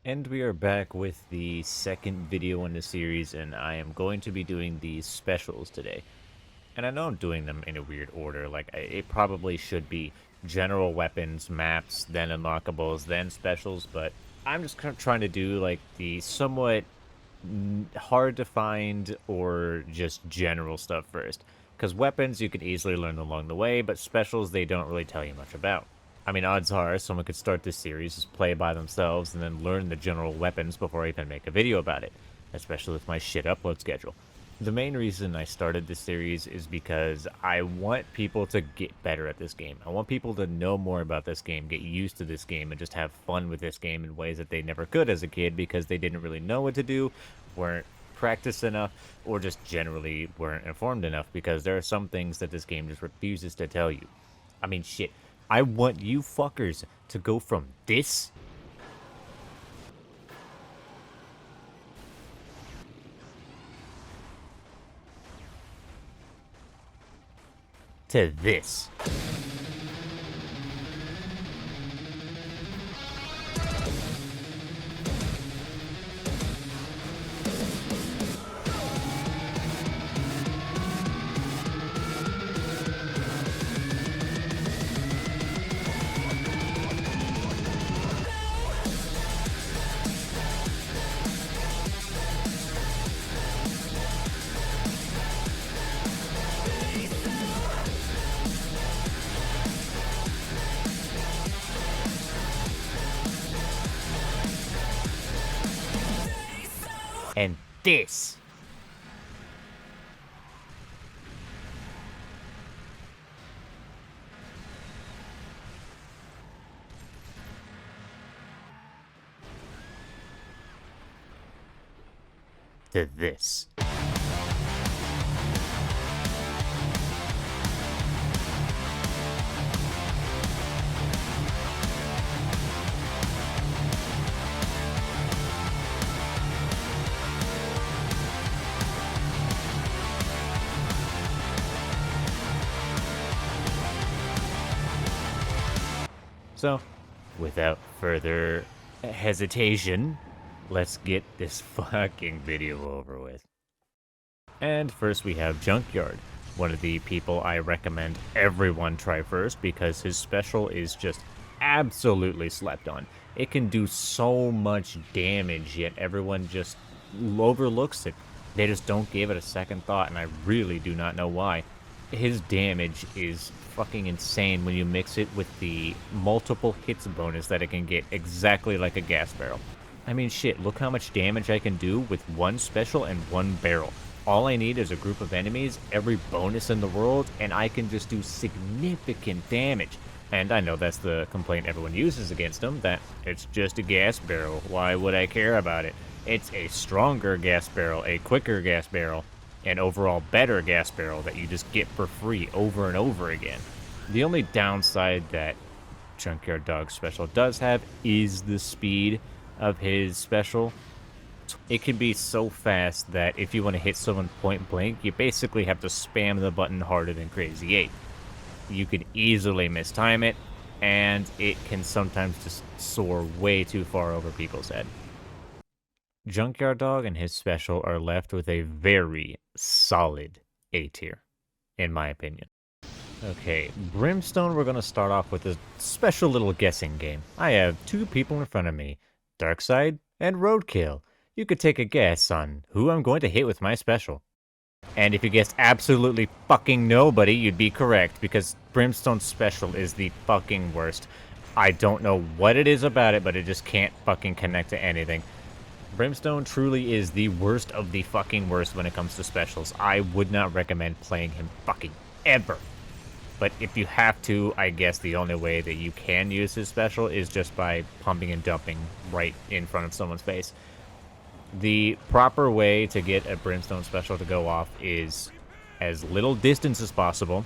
And we are back with the second video in the series, and I am going to be doing these specials today. And I know I'm doing them in a weird order, like it probably should be general weapons, maps, then unlockables, then specials, but I'm just kind of trying to do like the somewhat hard to find or just general stuff first. Because weapons you can easily learn along the way, but specials they don't really tell you much about. I mean, odds are someone could start this series, just play by themselves, and then learn the general weapons before I even make a video about it, especially with my shit upload schedule. The main reason I started this series is because I want people to get better at this game. I want people to know more about this game, get used to this game, and just have fun with this game in ways that they never could as a kid because they didn't really know what to do, weren't practiced enough, or just generally weren't informed enough because there are some things that this game just refuses to tell you. I mean, shit. I want you fuckers to go from this to this. And this. To this. So, without further hesitation, let's get this fucking video over with. And first we have Junkyard, one of the people I recommend everyone try first because his special is just absolutely slept on. It can do so much damage, yet everyone just overlooks it. They just don't give it a second thought, and I really do not know why. His damage is fucking insane when you mix it with the multiple hits bonus that it can get, exactly like a gas barrel. I mean, shit, look how much damage I can do with one special and one barrel. All I need is a group of enemies, every bonus in the world, and I can just do significant damage. And I know that's the complaint everyone uses against him, that it's just a gas barrel. Why would I care about it? It's a stronger gas barrel, a quicker gas barrel, an overall better gas barrel that you just get for free over and over again. The only downside that Junkyard Dog special does have is the speed of his special. It can be so fast that if you want to hit someone point blank, you basically have to spam the button harder than Crazy 8. You can easily mistime it, and it can sometimes just soar way too far over people's head. Junkyard Dog and his special are left with a very solid A tier, in my opinion. Okay, Brimstone, we're going to start off with a special little guessing game. I have two people in front of me, Darkside and Roadkill. You could take a guess on who I'm going to hit with my special. And if you guessed absolutely fucking nobody, you'd be correct, because Brimstone's special is the fucking worst. I don't know what it is about it, but it just can't fucking connect to anything. Brimstone truly is the worst of the fucking worst when it comes to specials. I would not recommend playing him fucking ever. But if you have to, I guess the only way that you can use his special is just by pumping and dumping right in front of someone's face. The proper way to get a Brimstone special to go off is as little distance as possible,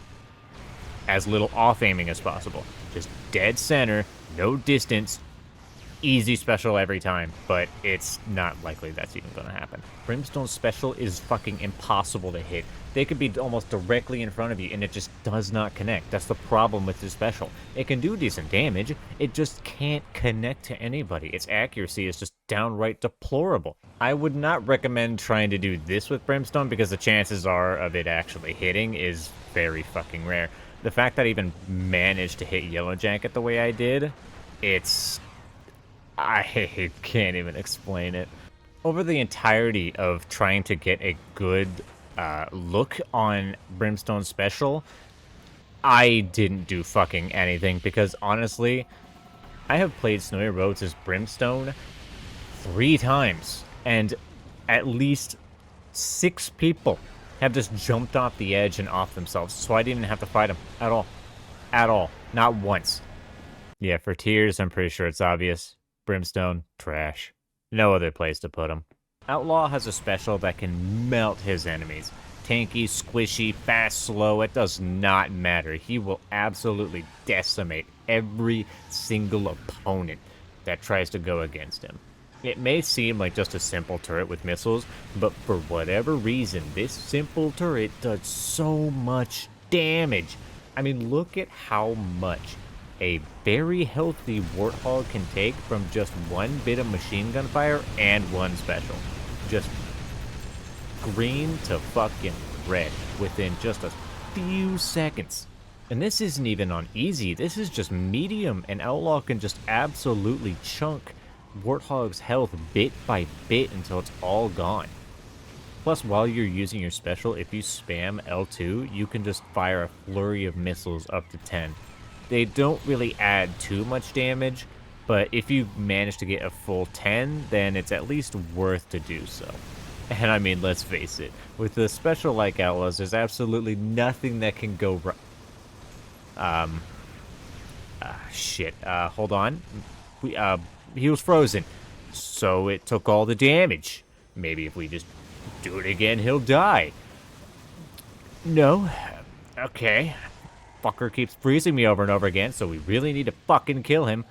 as little off-aiming as possible. Just dead center, no distance, easy special every time, but it's not likely that's even going to happen. Brimstone's special is fucking impossible to hit. They could be almost directly in front of you, and it just does not connect. That's the problem with this special. It can do decent damage, it just can't connect to anybody. Its accuracy is just downright deplorable. I would not recommend trying to do this with Brimstone, because the chances are of it actually hitting is very fucking rare. The fact that I even managed to hit Yellow Jacket the way I did, I can't even explain it. Over the entirety of trying to get a good look on Brimstone Special, I didn't do fucking anything, because honestly, I have played Snowy Roads as Brimstone 3 times, and at least 6 people have just jumped off the edge and off themselves, so I didn't even have to fight them at all. At all. Not once. Yeah, for tiers, I'm pretty sure it's obvious. Brimstone, trash. No other place to put him. Outlaw has a special that can melt his enemies. Tanky, squishy, fast, slow, it does not matter. He will absolutely decimate every single opponent that tries to go against him. It may seem like just a simple turret with missiles, but for whatever reason, this simple turret does so much damage. I mean, look at how much a very healthy Warthog can take from just one bit of machine gun fire and one special. Just green to fucking red within just a few seconds. And this isn't even on easy, this is just medium, and Outlaw can just absolutely chunk Warthog's health bit by bit until it's all gone. Plus, while you're using your special, if you spam L2, you can just fire a flurry of missiles up to 10. They don't really add too much damage, but if you manage to get a full 10, then it's at least worth to do so. And I mean, let's face it, with a special like Outlaws, there's absolutely nothing that can go wrong. Shit, hold on. He was frozen, so it took all the damage. Maybe if we just do it again, he'll die. No. Okay. Fucker keeps freezing me over and over again, so we really need to fucking kill him.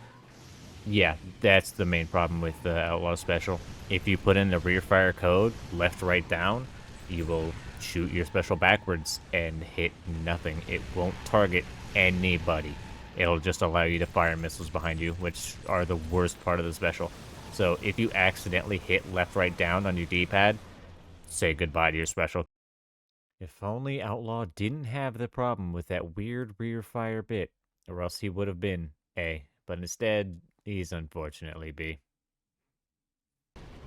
Yeah, that's the main problem with the Outlaw special. If you put in the rear fire code, left, right, down, you will shoot your special backwards and hit nothing. It won't target anybody. It'll just allow you to fire missiles behind you, which are the worst part of the special. So if you accidentally hit left, right, down on your D-pad, say goodbye to your special. If only Outlaw didn't have the problem with that weird rear fire bit, or else he would have been A, but instead, he's unfortunately B.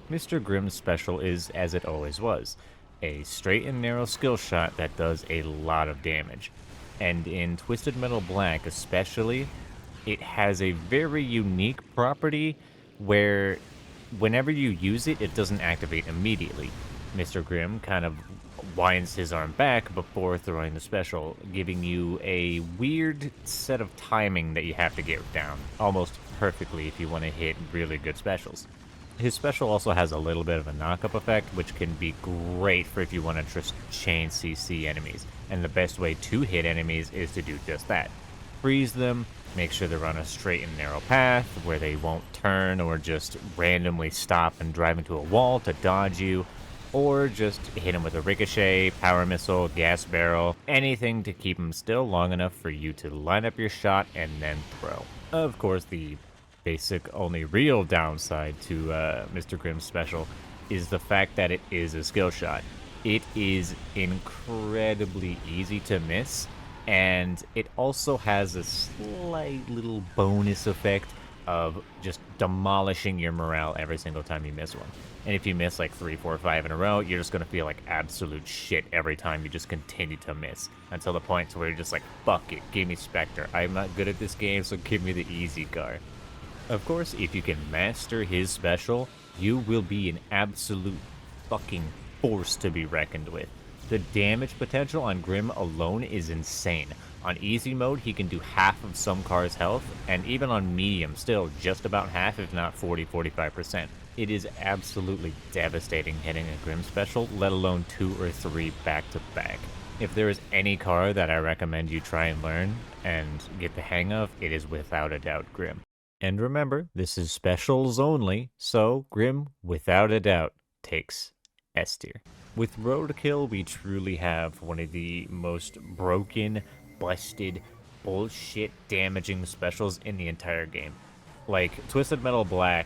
Mr. Grimm's special is as it always was, a straight and narrow skill shot that does a lot of damage. And in Twisted Metal Black especially, it has a very unique property where whenever you use it, it doesn't activate immediately. Mr. Grimm kind of winds his arm back before throwing the special, giving you a weird set of timing that you have to get down, almost perfectly if you want to hit really good specials. His special also has a little bit of a knock-up effect, which can be great for if you want to just chain CC enemies. And the best way to hit enemies is to do just that. Freeze them, make sure they're on a straight and narrow path where they won't turn or just randomly stop and drive into a wall to dodge you, or just hit them with a ricochet, power missile, gas barrel, anything to keep them still long enough for you to line up your shot and then throw. Of course, the basic only real downside to Mr. Grimm's special is the fact that it is a skill shot. It is incredibly easy to miss, and it also has a slight little bonus effect of just demolishing your morale every single time you miss one. And if you miss like 3, 4, 5 in a row, you're just going to feel like absolute shit every time you just continue to miss. Until the point where you're just like, fuck it, give me Spectre. I'm not good at this game, so give me the easy car. Of course, if you can master his special, you will be an absolute fucking force to be reckoned with. The damage potential on Grimm alone is insane. On easy mode, he can do half of some car's health, and even on medium, still just about half, if not 40-45%. It is absolutely devastating hitting a Grimm special, let alone 2 or 3 back-to-back. If there is any car that I recommend you try and learn and get the hang of, it is without a doubt Grimm. And remember, this is specials only, so Grim, without a doubt, takes S tier. With Roadkill, we truly have one of the most broken, busted, bullshit damaging specials in the entire game. Like, Twisted Metal Black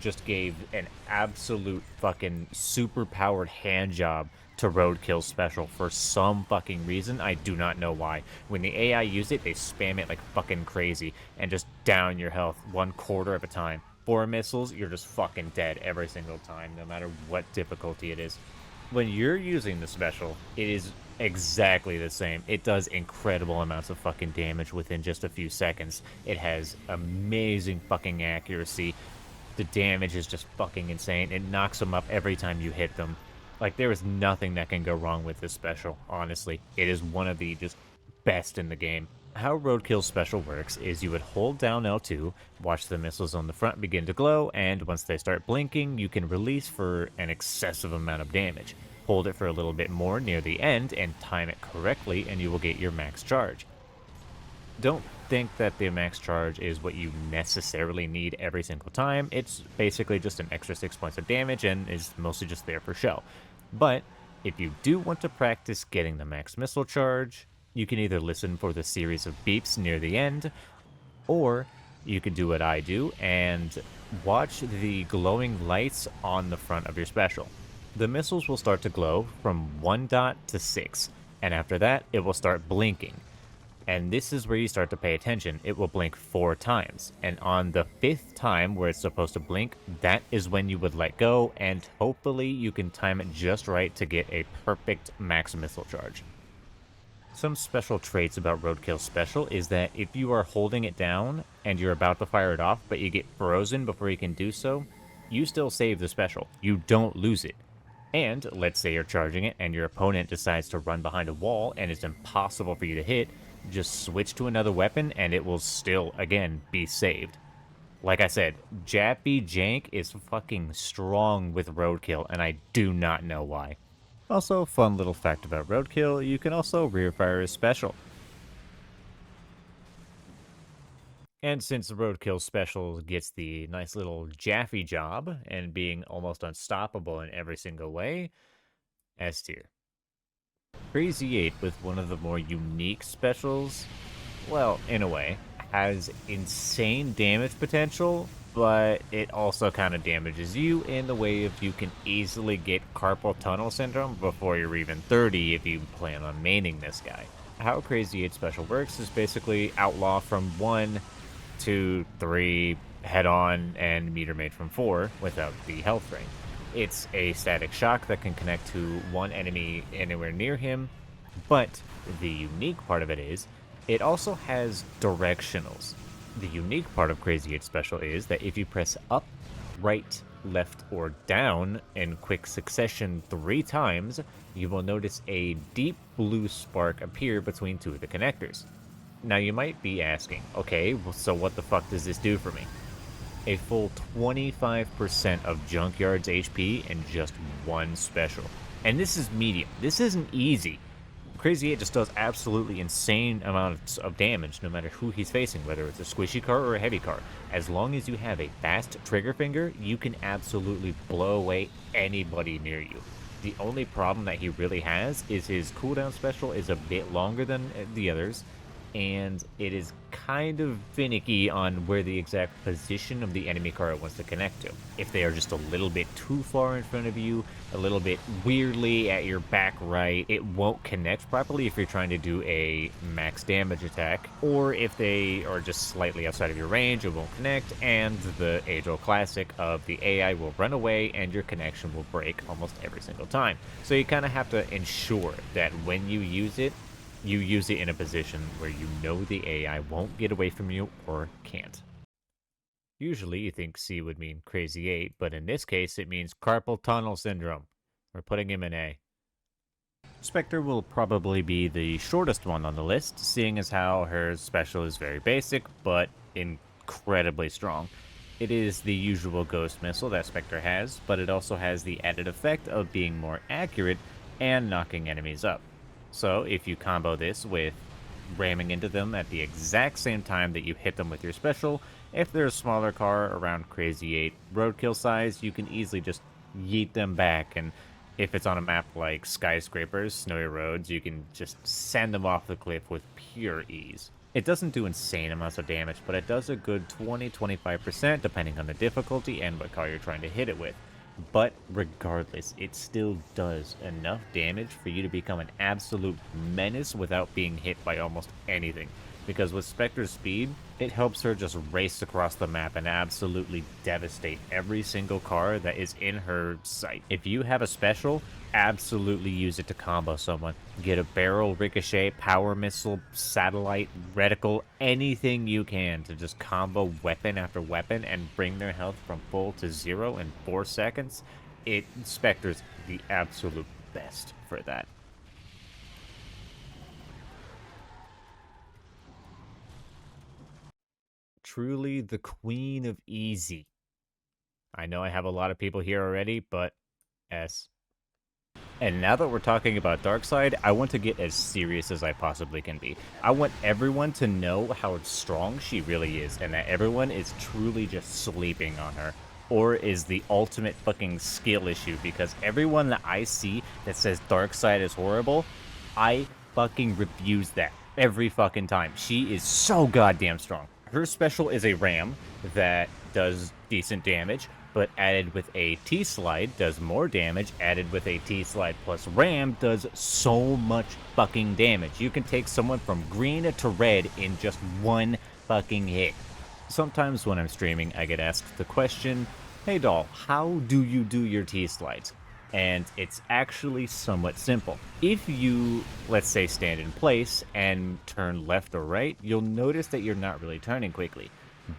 just gave an absolute fucking super powered hand job to Roadkill special for some fucking reason. I do not know why. When the AI use it, they spam it like fucking crazy and just down your health 1/4 of a time. 4 missiles, you're just fucking dead every single time, no matter what difficulty it is. When you're using the special, it is exactly the same. It does incredible amounts of fucking damage within just a few seconds. It has amazing fucking accuracy. The damage is just fucking insane. It knocks them up every time you hit them. Like, there is nothing that can go wrong with this special, honestly. It is one of the just best in the game. How Roadkill's special works is you would hold down L2, watch the missiles on the front begin to glow, and once they start blinking, you can release for an excessive amount of damage. Hold it for a little bit more near the end and time it correctly, and you will get your max charge. Don't think that the max charge is what you necessarily need every single time. It's basically just an extra 6 points of damage and is mostly just there for show. But if you do want to practice getting the max missile charge, you can either listen for the series of beeps near the end, or you can do what I do and watch the glowing lights on the front of your special. The missiles will start to glow from 1 dot to 6, and after that, it will start blinking. And this is where you start to pay attention. It will blink 4 times. And on the 5th time where it's supposed to blink, that is when you would let go, and hopefully you can time it just right to get a perfect max missile charge. Some special traits about Roadkill special is that if you are holding it down and you're about to fire it off, but you get frozen before you can do so, you still save the special. You don't lose it. And let's say you're charging it and your opponent decides to run behind a wall and it's impossible for you to hit, just switch to another weapon and it will still, again, be saved. Like I said, Jappy Jank is fucking strong with Roadkill, and I do not know why. Also, fun little fact about Roadkill, you can also rear fire his special. And since the Roadkill special gets the nice little Jaffe job and being almost unstoppable in every single way, S tier. Crazy 8, with one of the more unique specials, well, in a way, has insane damage potential, but it also kind of damages you in the way of you can easily get carpal tunnel syndrome before you're even 30 if you plan on maining this guy. How Crazy 8 special works is basically Outlaw from 1, 2, 3, head on, and meter maid from 4 without the health ring. It's a static shock that can connect to one enemy anywhere near him, but the unique part of it is it also has directionals. The unique part of Crazy 8 special is that if you press up, right, left, or down in quick succession 3 times, you will notice a deep blue spark appear between 2 of the connectors. Now you might be asking, okay, so what the fuck does this do for me? A full 25% of Junkyard's HP in just 1 special. And this is medium. This isn't easy. Crazy 8 just does absolutely insane amounts of damage no matter who he's facing, whether it's a squishy car or a heavy car. As long as you have a fast trigger finger, you can absolutely blow away anybody near you. The only problem that he really has is his cooldown special is a bit longer than the others, and it is kind of finicky on where the exact position of the enemy car it wants to connect to. If they are just a little bit too far in front of you, a little bit weirdly at your back right, it won't connect properly if you're trying to do a max damage attack, or if they are just slightly outside of your range, it won't connect, and the age-old classic of the AI will run away and your connection will break almost every single time. So you kind of have to ensure that when you use it in a position where you know the AI won't get away from you or can't. Usually you think C would mean Crazy 8, but in this case it means carpal tunnel syndrome. We're putting him in A. Spectre will probably be the shortest one on the list, seeing as how her special is very basic, but incredibly strong. It is the usual ghost missile that Spectre has, but it also has the added effect of being more accurate and knocking enemies up. So if you combo this with ramming into them at the exact same time that you hit them with your special, If they're a smaller car around Crazy 8 Roadkill size, you can easily just yeet them back, and if it's on a map like Skyscrapers, Snowy Roads, you can just send them off the cliff with pure ease. It doesn't do insane amounts of damage, but it does a good 20-25% depending on the difficulty and what car you're trying to hit it with. But regardless, it still does enough damage for you to become an absolute menace without being hit by almost anything. Because with Spectre's speed, it helps her just race across the map and absolutely devastate every single car that is in her sight. If you have a special, absolutely use it to combo someone. Get a barrel, ricochet, power missile, satellite, reticle, anything you can to just combo weapon after weapon and bring their health from full to 0 in 4 seconds. Spectre's the absolute best for that. Truly the queen of easy. I know I have a lot of people here already, but S. And now that we're talking about Darkseid, I want to get as serious as I possibly can be. I want everyone to know how strong she really is, and that everyone is truly just sleeping on her, or is the ultimate fucking skill issue, because everyone that I see that says Darkseid is horrible, I fucking refuse that every fucking time. She is so goddamn strong. Her special is a ram that does decent damage, but added with a T-slide does more damage. Added with a T-slide plus ram does so much fucking damage. You can take someone from green to red in just one fucking hit. Sometimes when I'm streaming, I get asked the question, "Hey doll, how do you do your T-slides?" And it's actually somewhat simple. If you, let's say, stand in place and turn left or right, you'll notice that you're not really turning quickly.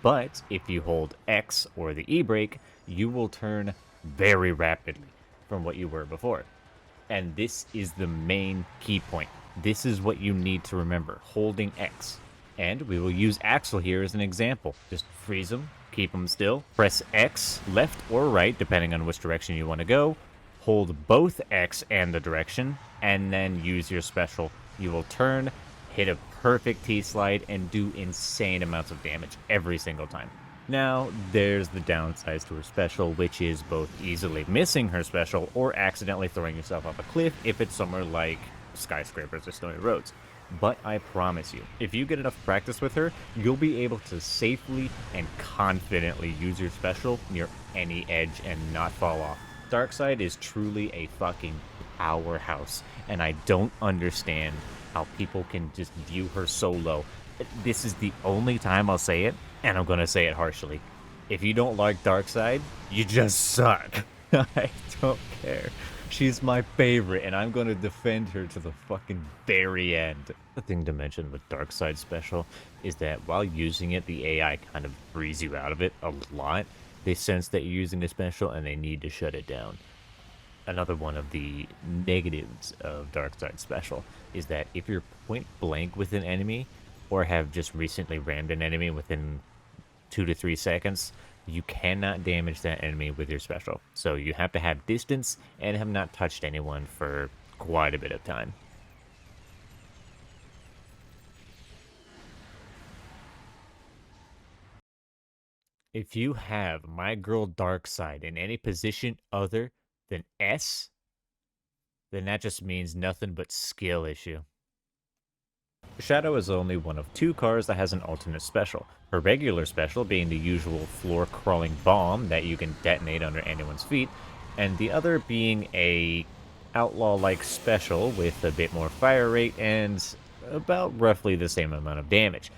But if you hold X or the E-brake, you will turn very rapidly from what you were before. And this is the main key point. This is what you need to remember, holding X. And we will use Axel here as an example. Just freeze him, keep him still, press X left or right, depending on which direction you want to go. Hold both X and the direction, and then use your special. You will turn, hit a perfect T-slide, and do insane amounts of damage every single time. Now, there's the downsides to her special, which is both easily missing her special or accidentally throwing yourself off a cliff if it's somewhere like Skyscrapers or Snowy Roads. But I promise you, if you get enough practice with her, you'll be able to safely and confidently use your special near any edge and not fall off. Darkseid is truly a fucking powerhouse, and I don't understand how people can just view her so low. This is the only time I'll say it, and I'm gonna say it harshly. If you don't like Darkseid, you just suck. I don't care. She's my favorite, and I'm gonna defend her to the fucking very end. The thing to mention with Darkseid special is that while using it, the AI kind of frees you out of it a lot. They sense that you're using the special and they need to shut it down. Another one of the negatives of Darkseid special is that if you're point blank with an enemy or have just recently rammed an enemy within 2 to 3 seconds, you cannot damage that enemy with your special. So you have to have distance and have not touched anyone for quite a bit of time. If you have my girl Darkseid in any position other than S, then that just means nothing but skill issue. Shadow is only one of 2 cars that has an alternate special. Her regular special being the usual floor-crawling bomb that you can detonate under anyone's feet, and the other being a Outlaw-like special with a bit more fire rate and about roughly the same amount of damage.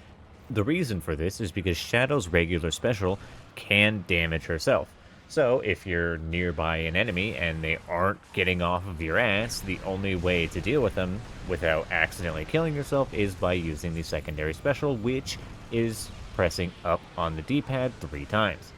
The reason for this is because Shadow's regular special can damage herself. So if you're nearby an enemy and they aren't getting off of your ass, the only way to deal with them without accidentally killing yourself is by using the secondary special, which is pressing up on the D-pad 3 times.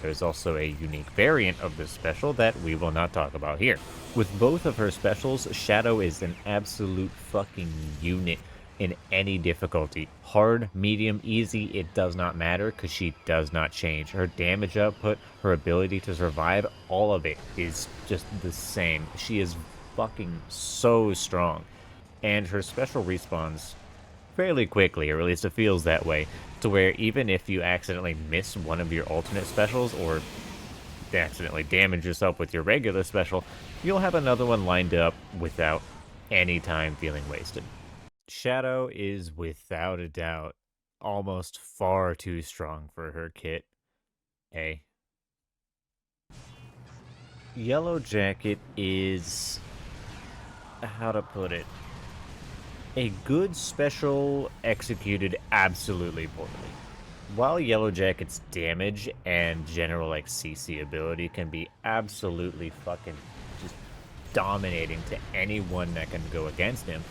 There's also a unique variant of this special that we will not talk about here. With both of her specials, Shadow is an absolute fucking unit in any difficulty. Hard, medium, easy, it does not matter because she does not change. Her damage output, her ability to survive, all of it is just the same. She is fucking so strong. And her special respawns fairly quickly, or at least it feels that way. to where even if you accidentally miss one of your alternate specials or accidentally damage yourself with your regular special, you'll have another one lined up without any time feeling wasted. Shadow is without a doubt almost far too strong for her kit. Yellow Jacket is, how to put it, a good special executed absolutely poorly. While Yellow Jacket's damage and general like CC ability can be absolutely fucking just dominating to anyone that can go against him,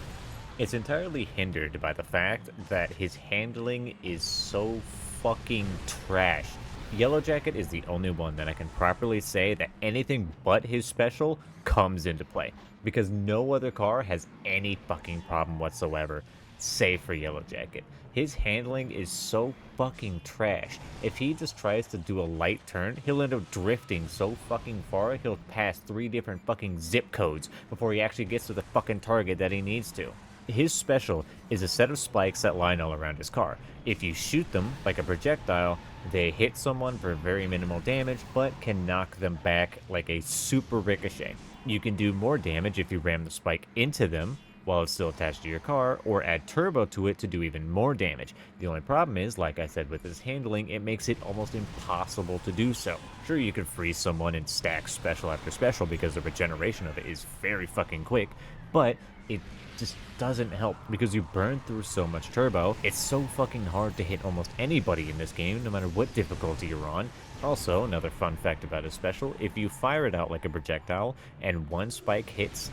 it's entirely hindered by the fact that his handling is so fucking trash. Yellow Jacket is the only one that I can properly say that anything but his special comes into play, because no other car has any fucking problem whatsoever, save for Yellow Jacket. His handling is so fucking trash. If he just tries to do a light turn, he'll end up drifting so fucking far, he'll pass 3 different fucking zip codes before he actually gets to the fucking target that he needs to. His special is a set of spikes that line all around his car. If you shoot them like a projectile, they hit someone for very minimal damage, but can knock them back like a super ricochet. You can do more damage if you ram the spike into them while it's still attached to your car, or add turbo to it to do even more damage. The only problem is, like I said with his handling, it makes it almost impossible to do so. Sure, you can freeze someone and stack special after special because the regeneration of it is very fucking quick, but it just doesn't help because you burn through so much turbo. It's so fucking hard to hit almost anybody in this game, no matter what difficulty you're on. Also, another fun fact about his special, if you fire it out like a projectile and one spike hits,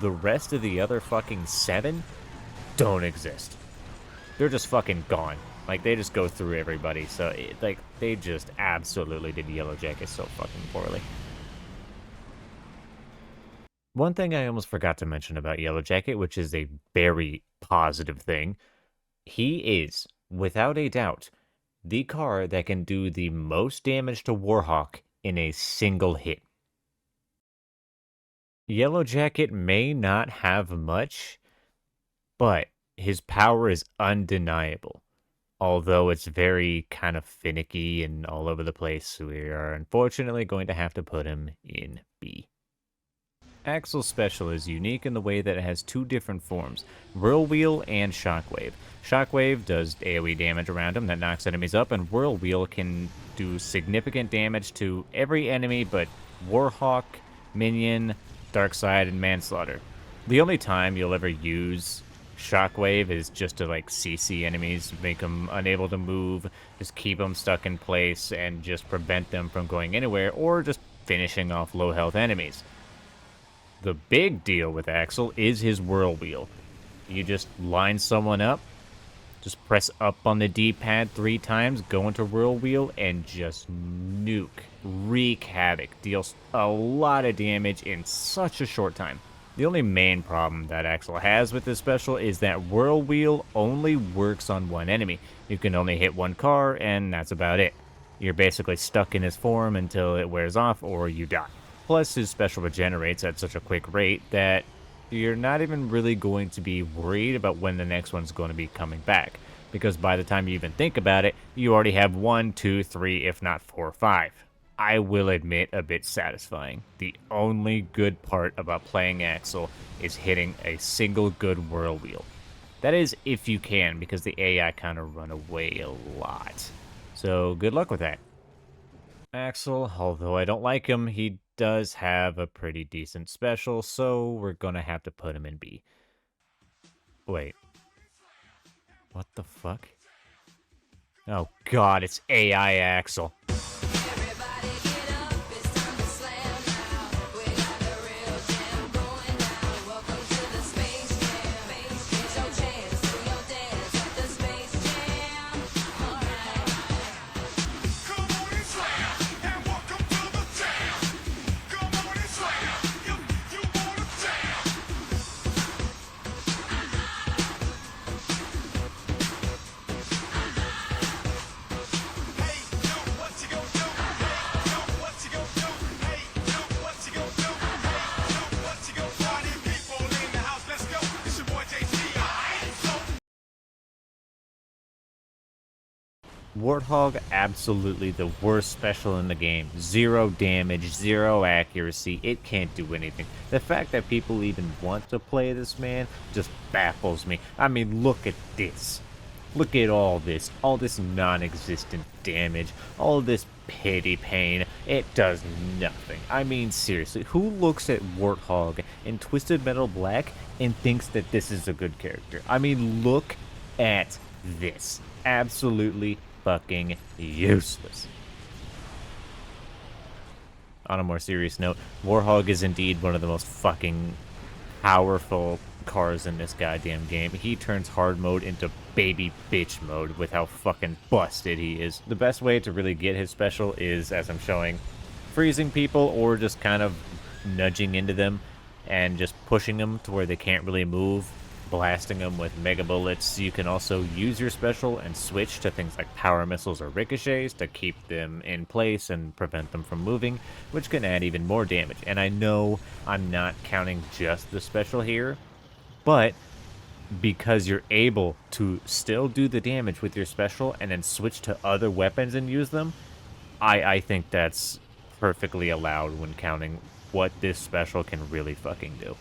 the rest of the other fucking 7 don't exist. They're just fucking gone. Like, they just go through everybody, so, they just absolutely did Yellow Jacket so fucking poorly. One thing I almost forgot to mention about Yellow Jacket, which is a very positive thing, he is, without a doubt, the car that can do the most damage to Warthog in a single hit. Yellow Jacket may not have much, but his power is undeniable. Although it's very kind of finicky and all over the place, we are unfortunately going to have to put him in B. Axel's special is unique in the way that it has 2 different forms, Whirlwheel and Shockwave. Shockwave does AoE damage around him that knocks enemies up, and Whirlwheel can do significant damage to every enemy but Warthog, Minion, Darkside, and Manslaughter. The only time you'll ever use Shockwave is just to like CC enemies, make them unable to move, just keep them stuck in place, and just prevent them from going anywhere, or just finishing off low health enemies. The big deal with Axel is his Whirlwheel. You just line someone up, just press up on the D-pad 3 times, go into Whirlwheel, and just nuke, wreak havoc, deals a lot of damage in such a short time. The only main problem that Axel has with this special is that Whirlwheel only works on one enemy. You can only hit one car, and that's about it. You're basically stuck in his form until it wears off or you die. Plus, his special regenerates at such a quick rate that you're not even really going to be worried about when the next one's going to be coming back, because by the time you even think about it, you already have 1, 2, 3, if not 4, 5. I will admit, a bit satisfying. The only good part about playing Axel is hitting a single good Whirlwheel. That is, if you can, because the AI kind of run away a lot. So, good luck with that. Axel, although I don't like him, he does have a pretty decent special, so we're gonna have to put him in B. Wait. What the fuck? Oh god, it's AI Axel. Warthog, absolutely the worst special in the game. 0 damage, 0 accuracy, it can't do anything. The fact that people even want to play this man just baffles me. I mean, look at this. Look at all this non-existent damage, all this pity pain. It does nothing. I mean, seriously, who looks at Warthog in Twisted Metal Black and thinks that this is a good character? I mean, look at this. Absolutely fucking useless. On a more serious note, Warthog is indeed one of the most fucking powerful cars in this goddamn game. He turns hard mode into baby bitch mode with how fucking busted he is. The best way to really get his special is, as I'm showing, freezing people or just kind of nudging into them and just pushing them to where they can't really move, blasting them with mega bullets. You can also use your special and switch to things like power missiles or ricochets to keep them in place and prevent them from moving, which can add even more damage. And I know I'm not counting just the special here, but because you're able to still do the damage with your special and then switch to other weapons and use them, I think that's perfectly allowed when counting what this special can really fucking do.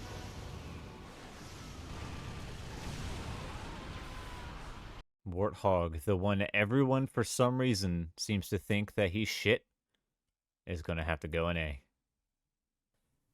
Warthog, the one everyone for some reason seems to think that he's shit, is going to have to go in A.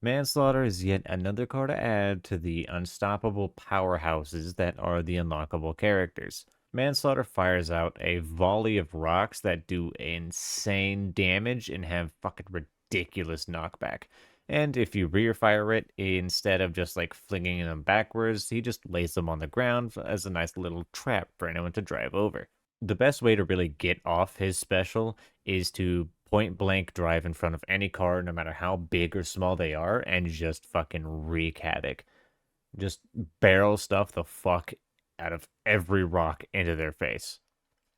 Manslaughter is yet another card to add to the unstoppable powerhouses that are the unlockable characters. Manslaughter fires out a volley of rocks that do insane damage and have fucking ridiculous knockback. And if you rear fire it, instead of just like flinging them backwards, he just lays them on the ground as a nice little trap for anyone to drive over. The best way to really get off his special is to point blank drive in front of any car, no matter how big or small they are, and just fucking wreak havoc. Just barrel stuff the fuck out of every rock into their face.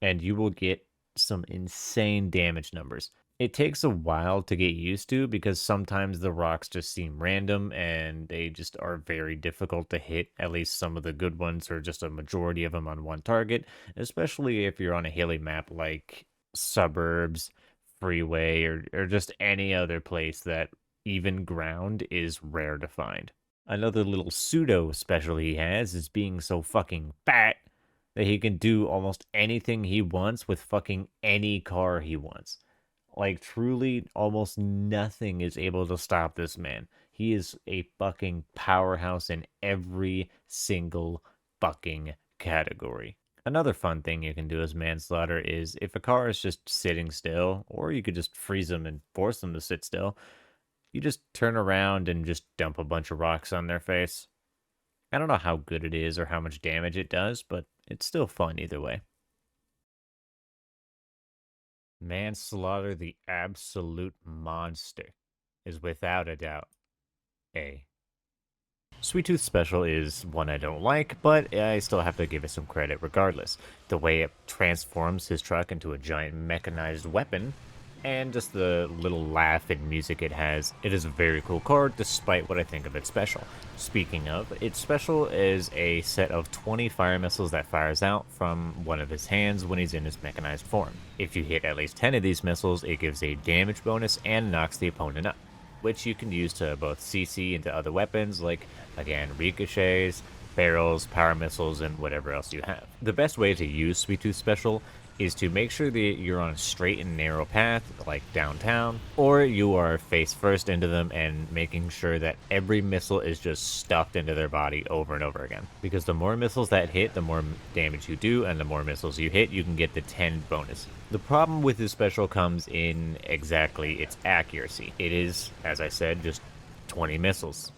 And you will get some insane damage numbers. It takes a while to get used to because sometimes the rocks just seem random and they just are very difficult to hit. At least some of the good ones are just a majority of them on one target, especially if you're on a hilly map like Suburbs, Freeway, or just any other place that even ground is rare to find. Another little pseudo special he has is being so fucking fat that he can do almost anything he wants with fucking any car he wants. Like, truly, almost nothing is able to stop this man. He is a fucking powerhouse in every single fucking category. Another fun thing you can do as Manslaughter is if a car is just sitting still, or you could just freeze them and force them to sit still, you just turn around and just dump a bunch of rocks on their face. I don't know how good it is or how much damage it does, but it's still fun either way. Manslaughter, the absolute monster, is without a doubt A. Sweet Tooth's special is one I don't like, but I still have to give it some credit regardless. The way it transforms his truck into a giant mechanized weapon, and just the little laugh and music it has, it is a very cool card despite what I think of its special. Speaking of, its special is a set of 20 fire missiles that fires out from one of his hands when he's in his mechanized form. If you hit at least 10 of these missiles, it gives a damage bonus and knocks the opponent up, which you can use to both CC into other weapons like, again, ricochets, barrels, power missiles, and whatever else you have. The best way to use Sweet Tooth special is to make sure that you're on a straight and narrow path, like downtown, or you are face first into them and making sure that every missile is just stuffed into their body over and over again. Because the more missiles that hit, the more damage you do, and the more missiles you hit, you can get the 10 bonus. The problem with this special comes in exactly its accuracy. It is, as I said, just 20 missiles.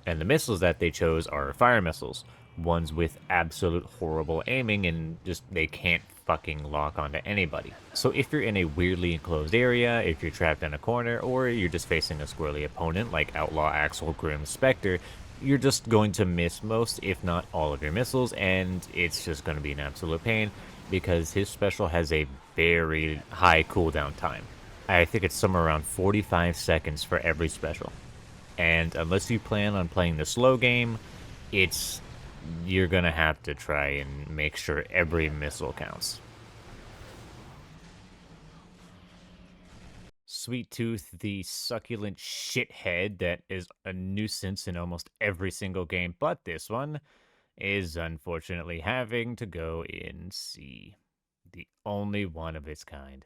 And the missiles that they chose are fire missiles, ones with absolute horrible aiming and just they can't fucking lock onto anybody. So if you're in a weirdly enclosed area, if you're trapped in a corner, or you're just facing a squirrely opponent like Outlaw, Axel, Grim, Spectre, you're just going to miss most, if not all of your missiles, and it's just going to be an absolute pain because his special has a very high cooldown time. I think it's somewhere around 45 seconds for every special. And unless you plan on playing the slow game, you're gonna have to try and make sure every missile counts. Sweet Tooth, the succulent shithead that is a nuisance in almost every single game, but this one is unfortunately having to go in C. The only one of its kind.